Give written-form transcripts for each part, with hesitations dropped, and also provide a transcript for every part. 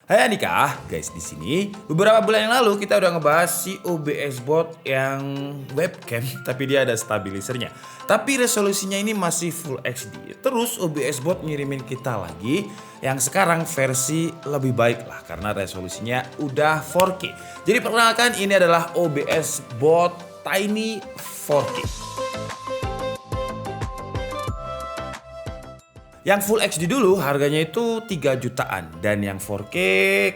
Hai Anika, guys di sini beberapa bulan yang lalu kita udah ngebahas si OBS bot yang webcam tapi dia ada stabilisernya. Tapi resolusinya ini masih Full HD. Terus OBS bot ngirimin kita lagi yang sekarang versi lebih baik lah karena resolusinya udah 4K. Jadi perkenalkan ini adalah OBS bot Tiny 4K. Yang Full HD dulu harganya itu 3 jutaan dan yang 4K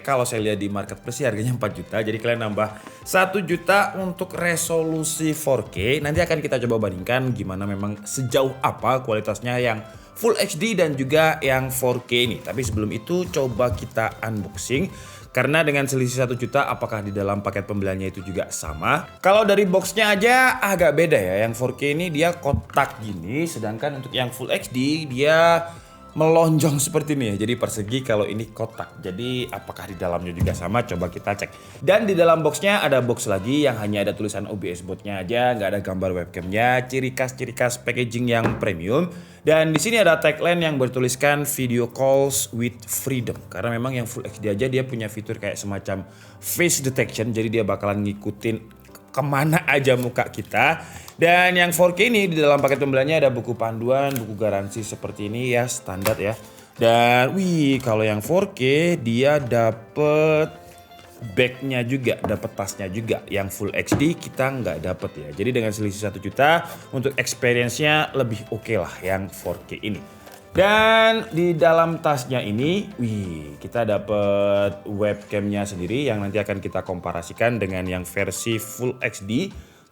kalau saya lihat di marketplace sih harganya 4 juta. Jadi kalian nambah 1 juta untuk resolusi 4K. Nanti akan kita coba bandingkan gimana memang sejauh apa kualitasnya yang Full HD dan juga yang 4K ini. Tapi sebelum itu coba kita unboxing. Karena dengan selisih 1 juta apakah di dalam paket pembeliannya itu juga sama? Kalau dari boxnya aja agak beda ya. Yang 4K ini dia kotak gini, sedangkan untuk yang Full HD dia melonjong seperti ini ya. Jadi persegi, kalau ini kotak. Jadi apakah di dalamnya juga sama? Coba kita cek. Dan di dalam boxnya ada box lagi yang hanya ada tulisan OBS botnya aja, nggak ada gambar webcamnya. Ciri khas packaging yang premium. Dan di sini ada tagline yang bertuliskan video calls with freedom. Karena memang yang Full HD aja dia punya fitur kayak semacam face detection. Jadi dia bakalan ngikutin kemana aja muka kita. Dan yang 4K ini di dalam paket pembeliannya ada buku panduan, buku garansi seperti ini ya, standar ya. Dan kalau yang 4K dia dapet backnya juga, dapet tasnya juga. Yang Full HD kita nggak dapet ya. Jadi dengan selisih 1 juta untuk experience-nya lebih oke lah yang 4K ini. Dan di dalam tasnya ini, kita dapat webcamnya sendiri yang nanti akan kita komparasikan dengan yang versi Full HD.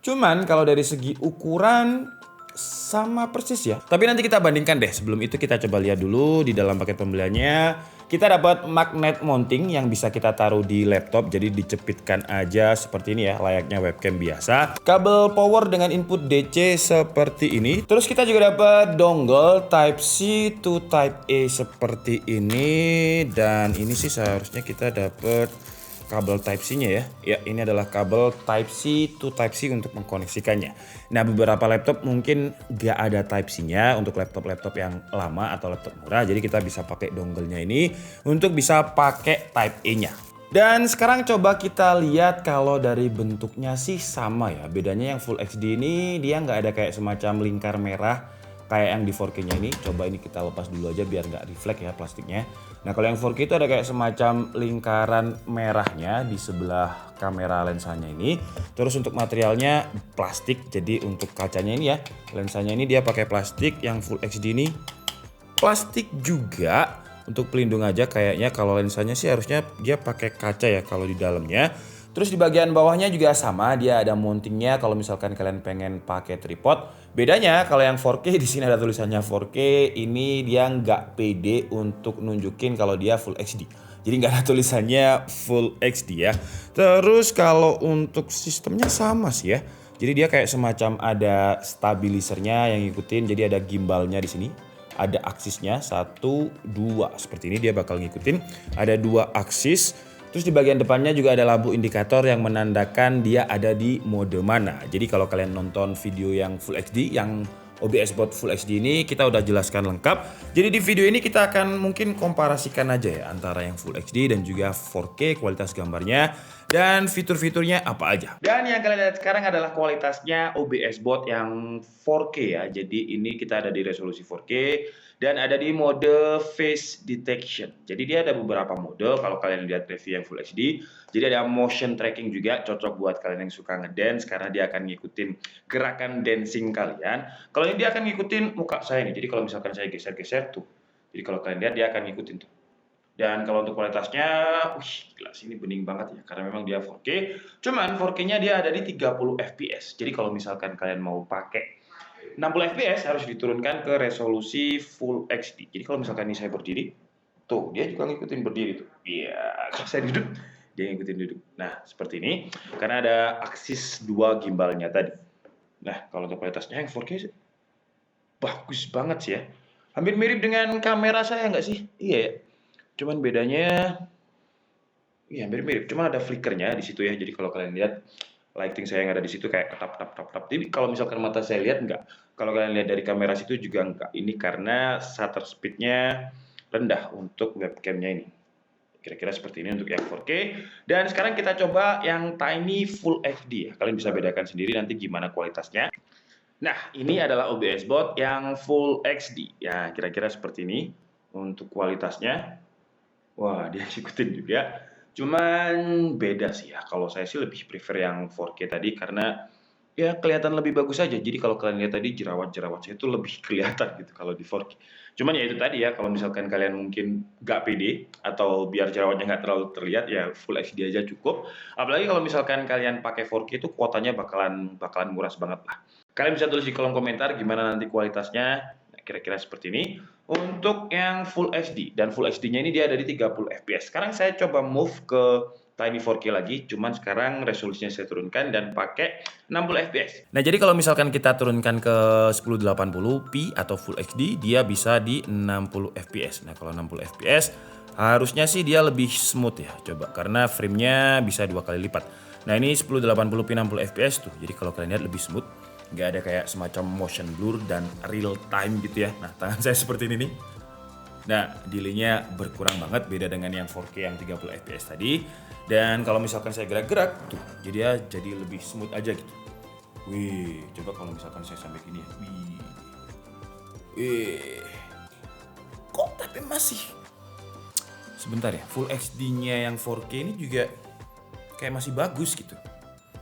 Cuman kalau dari segi ukuran sama persis ya. Tapi nanti kita bandingkan deh. Sebelum itu kita coba lihat dulu di dalam paket pembeliannya. Kita dapat magnet mounting yang bisa kita taruh di laptop. Jadi dicepitkan aja seperti ini ya, layaknya webcam biasa. Kabel power dengan input DC seperti ini. Terus kita juga dapat dongle Type C to Type A seperti ini. Dan ini sih seharusnya kita dapat kabel Type C-nya ya. Ya, ini adalah kabel Type C to Type C untuk mengkoneksikannya. Nah, beberapa laptop mungkin gak ada Type C-nya untuk laptop-laptop yang lama atau laptop murah. Jadi kita bisa pakai dongle-nya ini untuk bisa pakai Type A-nya. Dan sekarang coba kita lihat kalau dari bentuknya sih sama ya. Bedanya yang Full HD ini dia nggak ada kayak semacam lingkar merah kayak yang di 4K-nya ini. Coba ini kita lepas dulu aja biar nggak refleks ya plastiknya. Nah, kalau yang 4K itu ada kayak semacam lingkaran merahnya di sebelah kamera lensanya ini. Terus untuk materialnya plastik. Jadi untuk kacanya ini ya, lensanya ini dia pakai plastik. Yang Full HD ini plastik juga. Untuk pelindung aja kayaknya. Kalau lensanya sih harusnya dia pakai kaca ya kalau di dalamnya. Terus di bagian bawahnya juga sama, dia ada mountingnya kalau misalkan kalian pengen pakai tripod. Bedanya kalau yang 4K di sini ada tulisannya 4K, ini dia nggak pede untuk nunjukin kalau dia Full HD. Jadi nggak ada tulisannya Full HD ya. Terus kalau untuk sistemnya sama sih ya. Jadi dia kayak semacam ada stabilisernya yang ngikutin. Jadi ada gimbalnya di sini. Ada aksisnya 1, 2 seperti ini dia bakal ngikutin. Ada 2 aksis. Terus di bagian depannya juga ada lampu indikator yang menandakan dia ada di mode mana. Jadi kalau kalian nonton video yang Full HD, yang OBS bot Full HD ini kita udah jelaskan lengkap. Jadi di video ini kita akan mungkin komparasikan aja ya antara yang Full HD dan juga 4K kualitas gambarnya dan fitur-fiturnya apa aja. Dan yang kalian lihat sekarang adalah kualitasnya OBS bot yang 4K ya. Jadi ini kita ada di resolusi 4K dan ada di mode face detection. Jadi dia ada beberapa mode kalau kalian lihat review yang Full HD. Jadi ada motion tracking juga, cocok buat kalian yang suka ngedance karena dia akan ngikutin gerakan dancing kalian. Kalau ini dia akan ngikutin muka saya nih. Jadi kalau misalkan saya geser-geser tuh. Jadi kalau kalian lihat dia akan ngikutin tuh. Dan kalau untuk kualitasnya, gila sini bening banget ya karena memang dia 4K. Cuman 4K-nya dia ada di 30 fps. Jadi kalau misalkan kalian mau pakai 60 fps harus diturunkan ke resolusi Full HD. Jadi kalau misalkan ini saya berdiri, tuh dia juga ngikutin berdiri tuh. Iya, kalau saya duduk, dia ngikutin duduk. Nah, seperti ini karena ada aksis 2 gimbalnya tadi. Nah, kalau untuk kualitasnya yang 4K sih bagus banget sih ya. Hampir mirip dengan kamera saya nggak sih? Iya ya. Cuman bedanya, iya hampir mirip. Cuma ada flickernya di situ ya. Jadi kalau kalian lihat lighting saya yang ada di situ kayak tap tap tap tap. Jadi kalau misalkan mata saya lihat enggak. Kalau kalian lihat dari kamera situ juga enggak. Ini karena shutter speed-nya rendah untuk webcam-nya ini. Kira-kira seperti ini untuk yang 4K. Dan sekarang kita coba yang Tiny Full HD ya. Kalian bisa bedakan sendiri nanti gimana kualitasnya. Nah, ini adalah OBS Bot yang Full HD. Ya, kira-kira seperti ini untuk kualitasnya. Wah, dia ngikutin juga. Cuman beda sih ya. Kalau saya sih lebih prefer yang 4K tadi karena ya kelihatan lebih bagus aja. Jadi kalau kalian lihat tadi jerawat-jerawat saya itu lebih kelihatan gitu kalau di 4K. Cuman ya itu tadi ya, kalau misalkan kalian mungkin nggak pede atau biar jerawatnya nggak terlalu terlihat ya Full HD aja cukup. Apalagi kalau misalkan kalian pakai 4K itu kuotanya bakalan nguras banget lah. Kalian bisa tulis di kolom komentar gimana nanti kualitasnya. Nah, kira-kira seperti ini. Untuk yang Full HD dan Full HD-nya ini dia ada di 30 fps. Sekarang saya coba move ke Tiny 4K lagi, cuman sekarang resolusinya saya turunkan dan pakai 60 fps. Nah, jadi kalau misalkan kita turunkan ke 1080p atau Full HD, dia bisa di 60 fps. Nah, kalau 60 fps harusnya sih dia lebih smooth ya, coba karena frame-nya bisa 2 kali lipat. Nah, ini 1080p 60 fps tuh. Jadi kalau kalian lihat lebih smooth, nggak ada kayak semacam motion blur dan real time gitu ya. Nah, tangan saya seperti ini nih. Nah, delay-nya berkurang banget beda dengan yang 4K yang 30 fps tadi. Dan kalau misalkan saya gerak-gerak tuh, jadi lebih smooth aja gitu. Wih, coba kalau misalkan saya sampai gini ya. Wih. Kok tapi masih sebentar ya, Full HD-nya yang 4K ini juga kayak masih bagus gitu.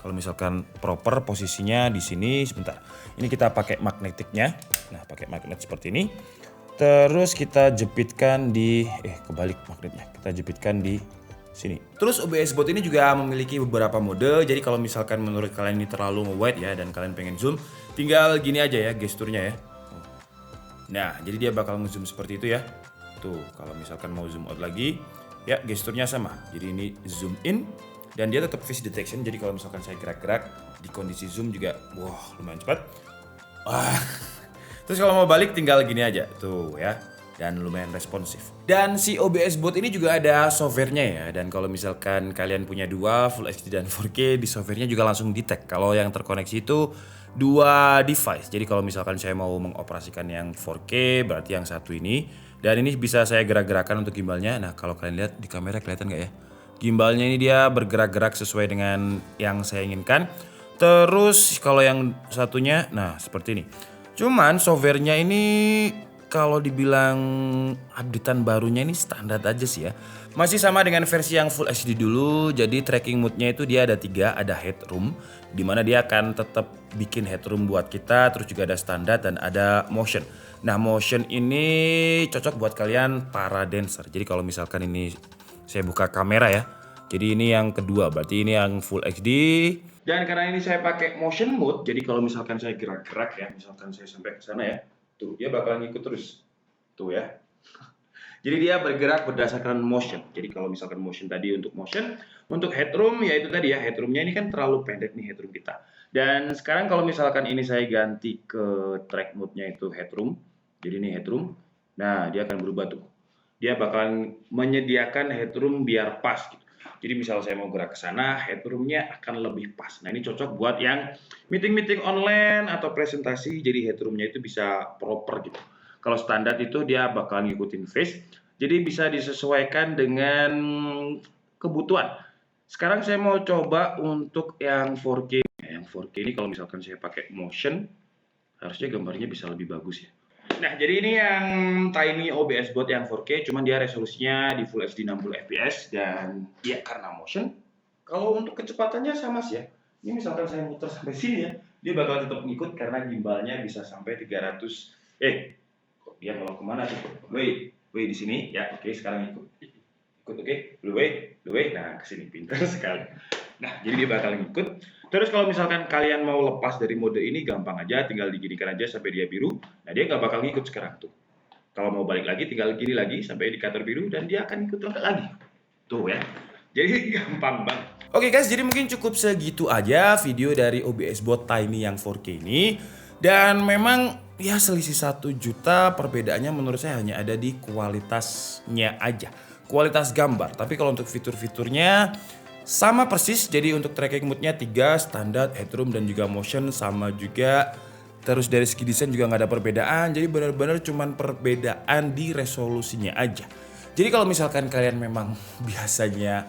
Kalau misalkan proper posisinya di sini sebentar. Ini kita pakai magnetiknya. Nah, pakai magnet seperti ini. Terus kita jepitkan di kebalik magnetnya. Kita jepitkan di sini. Terus OBS Bot ini juga memiliki beberapa mode. Jadi kalau misalkan menurut kalian ini terlalu wide ya dan kalian pengen zoom, tinggal gini aja ya gesturnya ya. Nah, jadi dia bakal ngezoom seperti itu ya. Tuh, kalau misalkan mau zoom out lagi, ya gesturnya sama. Jadi ini zoom in dan dia tetap face detection. Jadi kalau misalkan saya gerak-gerak di kondisi zoom juga, wah lumayan cepat. Wah. Terus kalau mau balik tinggal gini aja, tuh ya. Dan lumayan responsif. Dan si OBS Bot ini juga ada softwarenya ya. Dan kalau misalkan kalian punya dua Full HD dan 4K, di softwarenya juga langsung detect kalau yang terkoneksi itu dua device. Jadi kalau misalkan saya mau mengoperasikan yang 4K, berarti yang satu ini. Dan ini bisa saya gerak-gerakan untuk gimbalnya. Nah, kalau kalian lihat di kamera kelihatan nggak ya? Gimbalnya ini dia bergerak-gerak sesuai dengan yang saya inginkan. Terus kalau yang satunya, nah seperti ini. Cuman softwarenya ini kalau dibilang updatean barunya ini standar aja sih ya. Masih sama dengan versi yang Full HD dulu. Jadi tracking mode-nya itu dia ada 3, ada headroom, dimana dia akan tetap bikin headroom buat kita. Terus juga ada standar dan ada motion. Nah, motion ini cocok buat kalian para dancer. Jadi kalau misalkan ini saya buka kamera ya. Jadi ini yang kedua, berarti ini yang Full HD. Dan karena ini saya pakai motion mode, jadi kalau misalkan saya gerak-gerak ya, misalkan saya sampai ke sana ya, tuh dia bakal ngikut terus. Tuh ya. Jadi dia bergerak berdasarkan motion. Jadi kalau misalkan motion tadi untuk motion, untuk headroom ya itu tadi ya, headroomnya ini kan terlalu pendek nih headroom kita. Dan sekarang kalau misalkan ini saya ganti ke track mode-nya itu headroom. Jadi ini headroom. Nah, dia akan berubah tuh. Dia bakalan menyediakan headroom biar pas gitu. Jadi misal saya mau gerak ke sana, headroom-nya akan lebih pas. Nah, ini cocok buat yang meeting-meeting online atau presentasi, jadi headroom-nya itu bisa proper gitu. Kalau standar itu dia bakal ngikutin face, jadi bisa disesuaikan dengan kebutuhan. Sekarang saya mau coba untuk yang 4K. Yang 4K ini kalau misalkan saya pakai motion, harusnya gambarnya bisa lebih bagus ya. Nah, jadi ini yang Tiny OBS Bot yang 4K, cuman dia resolusinya di Full HD 60 fps dan ya karena motion. Kalau untuk kecepatannya sama sih ya. Ini misalkan saya muter sampai sini ya, dia bakal tetap ngikut karena gimbalnya bisa sampai 300. Kok dia mau kemana sih? Wait di sini ya. Oke, sekarang ikut. Oke. Blue way. Nah, kesini pintar sekali. Nah, jadi dia bakal ngikut. Terus kalau misalkan kalian mau lepas dari mode ini gampang aja, tinggal diginikan aja sampai dia biru. Nah, dia nggak bakal ngikut sekarang tuh. Kalau mau balik lagi tinggal gini lagi sampai indikator biru dan dia akan ikut lagi. Tuh ya. Jadi gampang banget. Oke guys, jadi mungkin cukup segitu aja video dari OBS Bot Tiny yang 4K ini. Dan memang ya selisih 1 juta, perbedaannya menurut saya hanya ada di kualitasnya aja. Kualitas gambar. Tapi kalau untuk fitur-fiturnya sama persis. Jadi untuk tracking mode-nya 3, standar, headroom dan juga motion sama juga. Terus dari segi desain juga nggak ada perbedaan. Jadi benar-benar cuman perbedaan di resolusinya aja. Jadi kalau misalkan kalian memang biasanya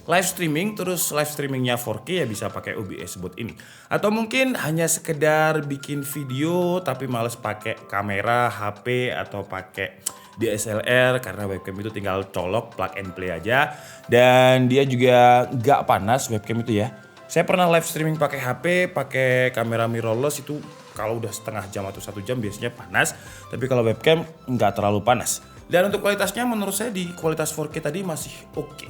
live streaming terus live streamingnya 4K ya bisa pakai OBS buat ini. Atau mungkin hanya sekedar bikin video tapi males pakai kamera, HP atau pakai DSLR karena webcam itu tinggal colok plug and play aja dan dia juga gak panas webcam itu ya. Saya pernah live streaming pakai HP, pakai kamera mirrorless itu kalau udah setengah jam atau 1 jam biasanya panas, tapi kalau webcam nggak terlalu panas. Dan untuk kualitasnya menurut saya di kualitas 4K tadi masih oke.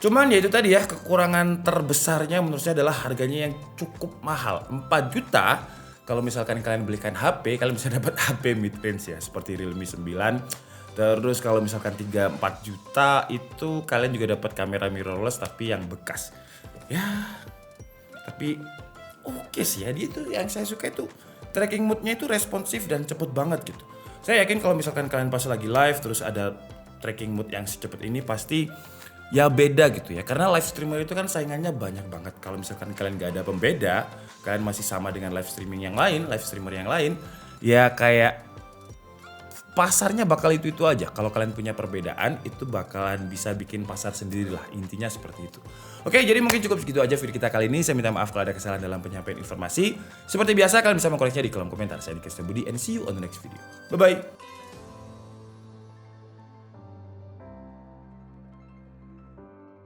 Cuman ya itu tadi ya, kekurangan terbesarnya menurut saya adalah harganya yang cukup mahal. 4 juta kalau misalkan kalian belikan HP, kalian bisa dapat HP mid range ya seperti Realme 9. Terus kalau misalkan 3-4 juta itu kalian juga dapat kamera mirrorless tapi yang bekas. Ya, tapi oke sih ya, dia itu yang saya suka itu tracking moodnya itu responsif dan cepet banget gitu. Saya yakin kalau misalkan kalian pas lagi live terus ada tracking mood yang secepat ini pasti ya beda gitu ya. Karena live streamer itu kan saingannya banyak banget. Kalau misalkan kalian gak ada pembeda, kalian masih sama dengan live streaming yang lain, live streamer yang lain, ya kayak pasarnya bakal itu aja. Kalau kalian punya perbedaan itu bakalan bisa bikin pasar sendiri lah, intinya seperti itu. Oke, jadi mungkin cukup segitu aja video kita kali ini. Saya minta maaf kalau ada kesalahan dalam penyampaian informasi. Seperti biasa kalian bisa mengkoreksinya di kolom komentar. Saya Diki Budi and see you on the next video. Bye bye.